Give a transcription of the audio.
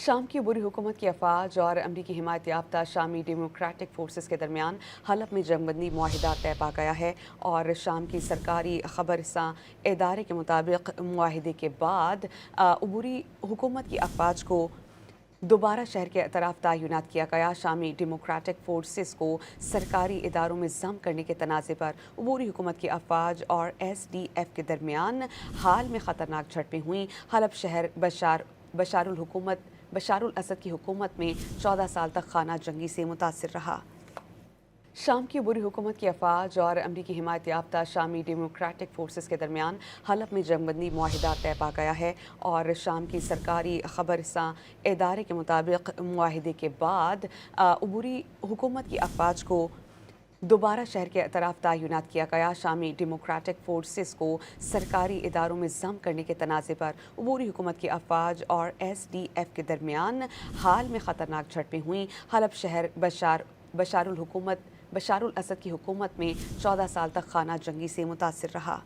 शाम की बुरी हुकूमत की अफवाज और अमरीकी हिमायत याफ्ता शामी डेमोक्रेटिक फोर्सेस के दरमियान हलफ में जंगबंदी मुआहिदा तय पा गया है और शाम की सरकारी खबरसां इदारे के मुताबिक मुआहिदे के बाद अबूरी हुकूमत की अफवाज को दोबारा शहर के तरफ तैनात किया गया। शामी डेमोक्रेटिक फोर्सेस को सरकारी इदारों में जम करने के तनाज़े पर अबूरी हुकूमत की अफवाज और SDF के दरमियान हाल में ख़तरनाक झड़पें हुई। हलफ शहर बशारुल असद की हुकूमत में 14 साल तक खाना जंगी से मुतासिर रहा। शाम की बुरी हुकूमत की अफवाज और अमरीकी हिमायत याफ्ता शामी डेमोक्रेटिक फोर्सेस के दरमियान हलफ में जंगबंदी मुआहिदा तय पा गया है और शाम की सरकारी खबरसां इदारे के मुताबिक मुआहिदे के बाद अबूरी हुकूमत की अफवाज को दोबारा शहर के तरफ तैनात किया गया। शामी डेमोक्रेटिक फोर्सेस को सरकारी इदारों में जम करने के तनाज़े पर अबूरी हुकूमत की अफवाज और SDF के दरमियान हाल में ख़तरनाक झड़पें हुई। हलफ शहर बशारुल असद की हुकूमत में 14 साल तक खाना जंगी से मुतासिर रहा।